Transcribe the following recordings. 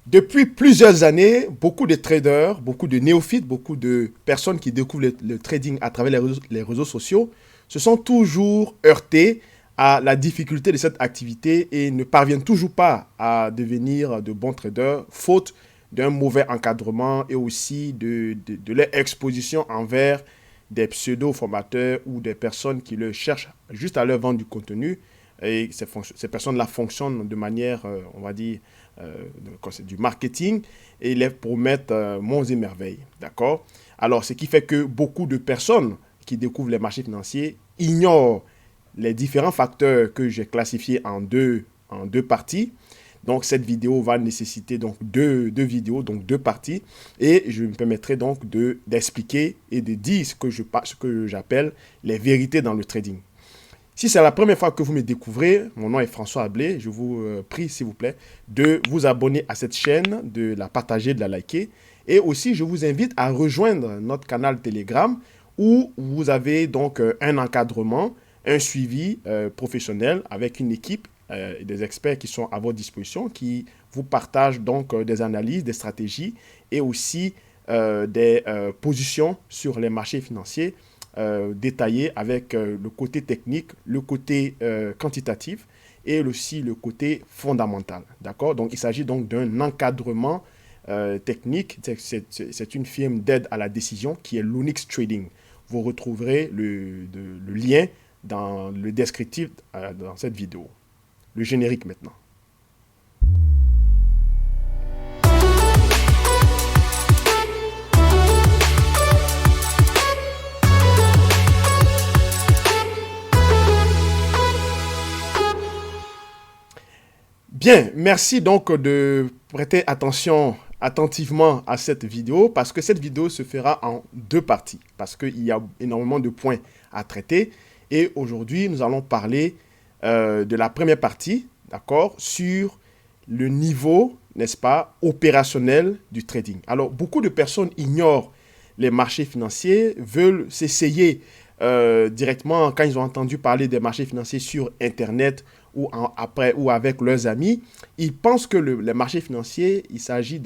Depuis plusieurs années, beaucoup de traders, beaucoup de néophytes, beaucoup de personnes qui découvrent le trading à travers les réseaux sociaux se sont toujours heurtés à la difficulté de cette activité et ne parviennent toujours pas à devenir de bons traders, faute d'un mauvais encadrement et aussi de leur exposition envers des pseudo-formateurs ou des personnes qui le cherchent juste à leur vendre du contenu. Et ces personnes-là fonctionnent de manière, on va dire, quand c'est du marketing, et ils les promettent monts et merveilles. D'accord? Alors, ce qui fait que beaucoup de personnes qui découvrent les marchés financiers ignorent les différents facteurs que j'ai classifiés en deux parties. Donc, cette vidéo va nécessiter donc deux vidéos, donc deux parties. Et je me permettrai donc d'expliquer et de dire ce que j'appelle les vérités dans le trading. Si c'est la première fois que vous me découvrez, mon nom est François Ablé. Je vous prie, s'il vous plaît, de vous abonner à cette chaîne, de la partager, de la liker. Et aussi, je vous invite à rejoindre notre canal Telegram où vous avez donc un encadrement, un suivi professionnel avec une équipe et des experts qui sont à votre disposition, qui vous partagent donc des analyses, des stratégies et aussi des positions sur les marchés financiers détaillé avec le côté technique, le côté quantitatif et aussi le côté fondamental. D'accord? Donc, il s'agit donc d'un encadrement technique. C'est une firme d'aide à la décision qui est l'Onyx Trading. Vous retrouverez le lien dans le descriptif dans cette vidéo. Le générique maintenant. Bien, merci donc de prêter attention attentivement à cette vidéo parce que cette vidéo se fera en deux parties parce qu'il y a énormément de points à traiter et aujourd'hui nous allons parler de la première partie, d'accord, sur le niveau, n'est-ce pas, opérationnel du trading. Alors, beaucoup de personnes ignorent les marchés financiers, veulent s'essayer directement quand ils ont entendu parler des marchés financiers sur Internet après, ou avec leurs amis. Ils pensent que les marchés financiers, il s'agit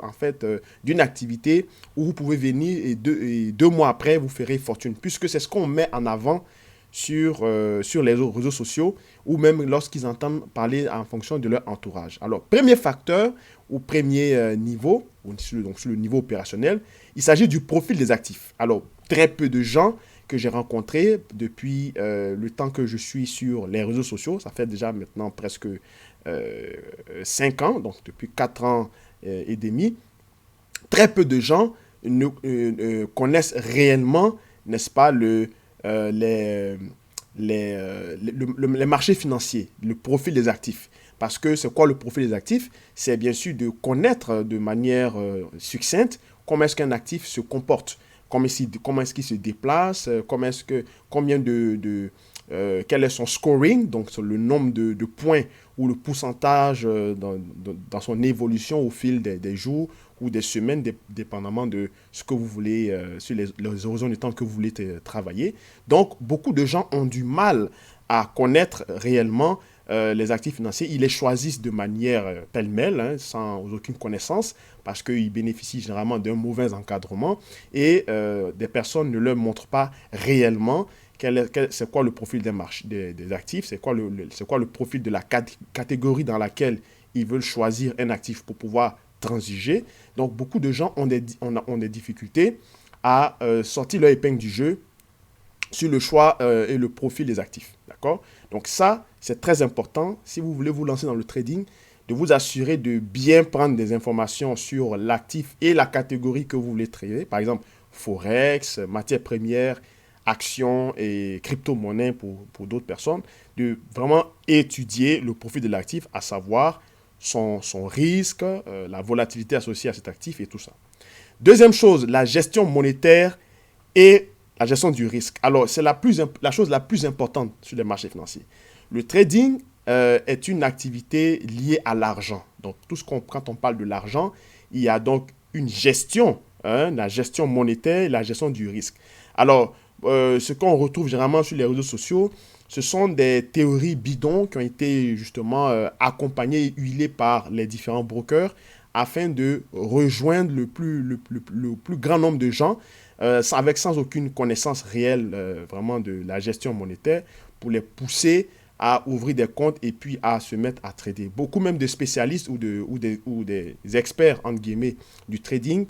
en fait, d'une activité où vous pouvez venir et deux mois après, vous ferez fortune, puisque c'est ce qu'on met en avant sur les réseaux sociaux ou même lorsqu'ils entendent parler en fonction de leur entourage. Alors, premier facteur ou premier niveau, donc sur le niveau opérationnel, il s'agit du profil des actifs. Alors, très peu de gens que j'ai rencontrés depuis le temps que je suis sur les réseaux sociaux, ça fait déjà maintenant presque 5 ans, donc depuis 4 ans et demi, très peu de gens connaissent réellement, n'est-ce pas, les marchés financiers, le profil des actifs. Parce que c'est quoi le profil des actifs? C'est bien sûr de connaître de manière succincte comment est-ce qu'un actif se comporte, comment est-ce qu'il se déplace, quel est son scoring, donc le nombre de points ou le pourcentage dans son évolution au fil des jours ou des semaines, dépendamment de ce que vous voulez, sur les horizons de temps que vous voulez travailler. Donc, beaucoup de gens ont du mal à connaître réellement les actifs financiers. Ils les choisissent de manière pêle-mêle, hein, sans aucune connaissance, parce qu'ils bénéficient généralement d'un mauvais encadrement et des personnes ne leur montrent pas réellement c'est quoi le profil des actifs, c'est quoi le profil de la catégorie dans laquelle ils veulent choisir un actif pour pouvoir transiger. Donc, beaucoup de gens ont des difficultés à sortir leur épingle du jeu sur le choix et le profil des actifs. D'accord? Donc, ça, c'est très important. Si vous voulez vous lancer dans le trading, de vous assurer de bien prendre des informations sur l'actif et la catégorie que vous voulez trader. Par exemple, Forex, matières premières, actions et crypto-monnaies pour d'autres personnes, de vraiment étudier le profil de l'actif, à savoir son risque, la volatilité associée à cet actif et tout ça. Deuxième chose, la gestion monétaire et la gestion du risque. Alors, c'est la chose la plus importante sur les marchés financiers. Le trading est une activité liée à l'argent. Donc, quand on parle de l'argent, il y a donc une gestion, hein, la gestion monétaire et la gestion du risque. Alors, ce qu'on retrouve généralement sur les réseaux sociaux, ce sont des théories bidons qui ont été justement accompagnées et huilées par les différents brokers afin de rejoindre le plus grand nombre de gens sans aucune connaissance réelle vraiment de la gestion monétaire pour les pousser à ouvrir des comptes et puis à se mettre à trader. Beaucoup même de spécialistes ou des experts, entre guillemets, du trading,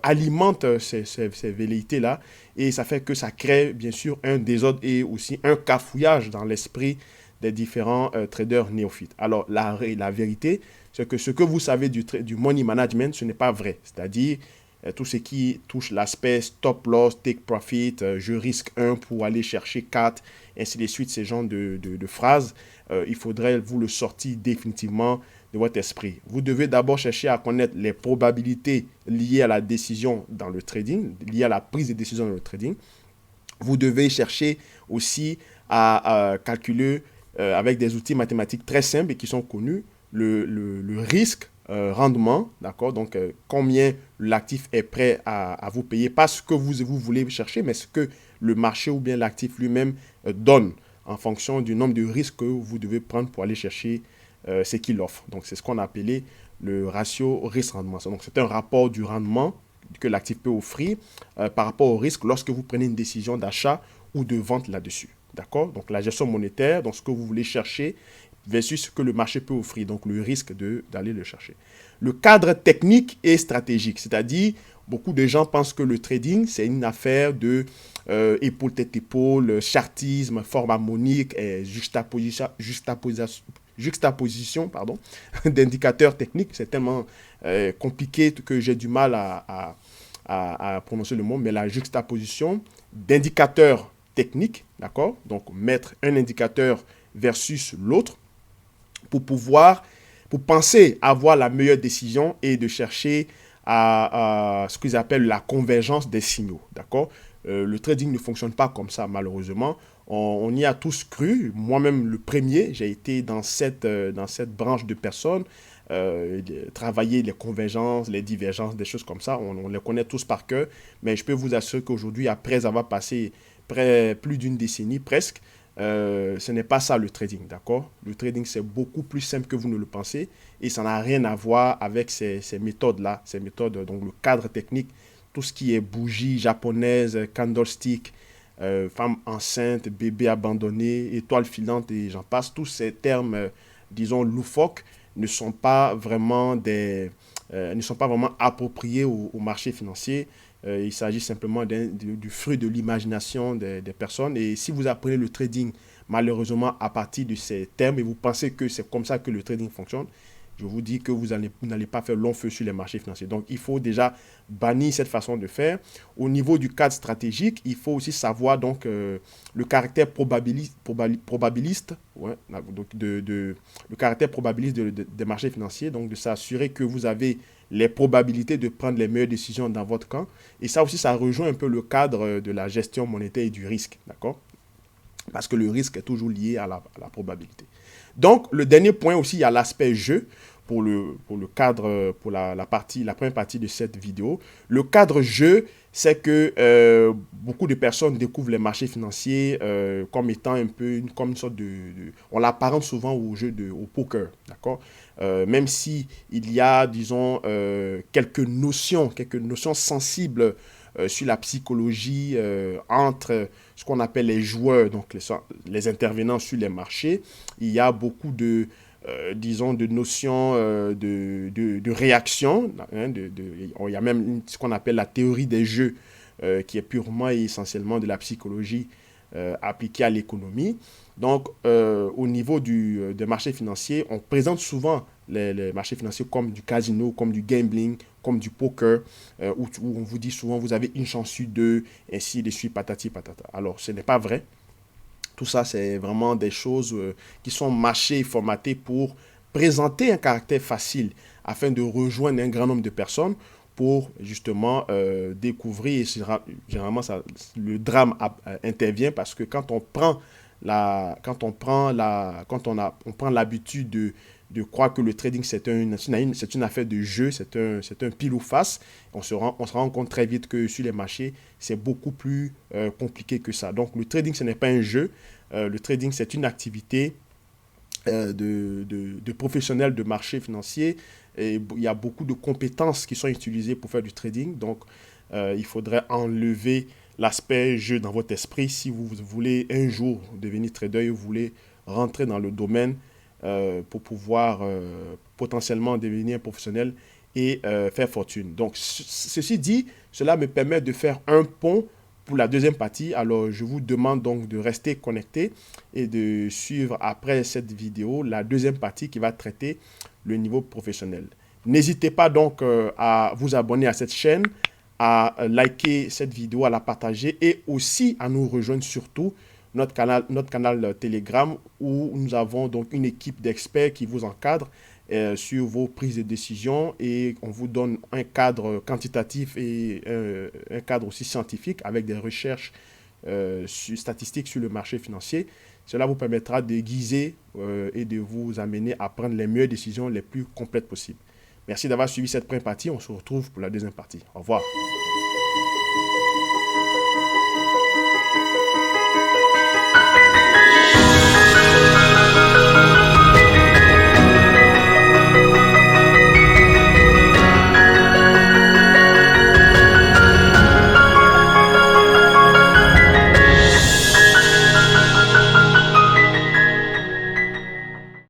alimentent ces velléités-là et ça fait que ça crée bien sûr un désordre et aussi un cafouillage dans l'esprit des différents traders néophytes. Alors la vérité, c'est que ce que vous savez du money management, ce n'est pas vrai. C'est-à-dire tout ce qui touche l'aspect stop loss, take profit, je risque 1 pour aller chercher 4, ainsi de suite, ces genres de phrases, il faudrait vous le sortir définitivement de votre esprit. Vous devez d'abord chercher à connaître les probabilités liées à la décision dans le trading, liées à la prise de décision dans le trading. Vous devez chercher aussi à calculer avec des outils mathématiques très simples et qui sont connus, le risque rendement, d'accord? Donc, combien l'actif est prêt à vous payer, pas ce que vous voulez chercher, mais ce que le marché ou bien l'actif lui-même donne en fonction du nombre de risques que vous devez prendre pour aller chercher ce qu'il offre. Donc, c'est ce qu'on a appelé le ratio risque-rendement. Donc, c'est un rapport du rendement que l'actif peut offrir par rapport au risque lorsque vous prenez une décision d'achat ou de vente là-dessus. D'accord? Donc, la gestion monétaire, donc ce que vous voulez chercher, versus ce que le marché peut offrir, donc le risque d'aller le chercher. Le cadre technique et stratégique, c'est-à-dire, beaucoup de gens pensent que le trading, c'est une affaire de épaule-tête-épaule, chartisme, forme harmonique, et juxtaposition d'indicateurs techniques. C'est tellement compliqué que j'ai du mal à prononcer le mot, mais la juxtaposition d'indicateurs techniques, d'accord? Donc, mettre un indicateur versus l'autre, pour penser avoir la meilleure décision et de chercher à ce qu'ils appellent la convergence des signaux, d'accord? Le trading ne fonctionne pas comme ça, malheureusement. On y a tous cru, moi-même le premier, j'ai été dans cette branche de personnes, travailler les convergences, les divergences, des choses comme ça, on les connaît tous par cœur, mais je peux vous assurer qu'aujourd'hui, après avoir passé plus d'une décennie presque, ce n'est pas ça le trading, d'accord? Le trading, c'est beaucoup plus simple que vous ne le pensez et ça n'a rien à voir avec ces méthodes-là, ces méthodes, donc le cadre technique, tout ce qui est bougie japonaise, candlestick, femme enceinte, bébé abandonné, étoile filante et j'en passe, tous ces termes, disons, loufoques, ne sont pas vraiment appropriés au marché financier. Il s'agit simplement du fruit de l'imagination des personnes. Et si vous apprenez le trading, malheureusement, à partir de ces termes, et vous pensez que c'est comme ça que le trading fonctionne, je vous dis que vous n'allez pas faire long feu sur les marchés financiers. Donc, il faut déjà bannir cette façon de faire. Au niveau du cadre stratégique, il faut aussi savoir donc, le caractère probabiliste ouais, donc le caractère probabiliste des marchés financiers, donc de s'assurer que vous avez les probabilités de prendre les meilleures décisions dans votre camp. Et ça aussi, ça rejoint un peu le cadre de la gestion monétaire et du risque, d'accord? Parce que le risque est toujours lié à la probabilité. Donc, le dernier point aussi, il y a l'aspect jeu pour le cadre, pour la première partie de cette vidéo. Le cadre jeu, c'est que beaucoup de personnes découvrent les marchés financiers comme étant un peu comme une sorte on l'apparente souvent au poker, d'accord? Même si il y a, disons, quelques notions sensibles sur la psychologie entre ce qu'on appelle les joueurs, donc les intervenants sur les marchés, il y a beaucoup disons, de notions de réaction. Hein, il y a même ce qu'on appelle la théorie des jeux, qui est purement et essentiellement de la psychologie appliquée à l'économie. Donc, au niveau des marchés financiers, on présente souvent les marchés financiers comme du casino, comme du gambling, comme du poker, où on vous dit souvent vous avez une chance sur deux, ainsi de suite, patati patata. Alors, ce n'est pas vrai. Tout ça, c'est vraiment des choses qui sont mâchées et formatées pour présenter un caractère facile afin de rejoindre un grand nombre de personnes pour justement découvrir. Et généralement, le drame intervient parce que quand on prend l'habitude de croire que le trading c'est une affaire de jeu, c'est un pile ou face, on se rend compte très vite que sur les marchés, c'est beaucoup plus compliqué que ça. Donc le trading, ce n'est pas un jeu. Le trading, c'est une activité de professionnels de marché financier. Et il y a beaucoup de compétences qui sont utilisées pour faire du trading. Donc, il faudrait enlever l'aspect jeu dans votre esprit. Si vous voulez un jour devenir trader, vous voulez rentrer dans le domaine pour pouvoir potentiellement devenir professionnel et faire fortune. Donc, ceci dit, cela me permet de faire un pont pour la deuxième partie. Alors, je vous demande donc de rester connecté et de suivre après cette vidéo la deuxième partie qui va traiter le niveau professionnel. N'hésitez pas donc à vous abonner à cette chaîne, à liker cette vidéo, à la partager et aussi à nous rejoindre surtout notre canal Telegram où nous avons donc une équipe d'experts qui vous encadre sur vos prises de décision et on vous donne un cadre quantitatif et un cadre aussi scientifique avec des recherches statistiques sur le marché financier. Cela vous permettra de guiser et de vous amener à prendre les meilleures décisions les plus complètes possibles. Merci d'avoir suivi cette première partie. On se retrouve pour la deuxième partie. Au revoir.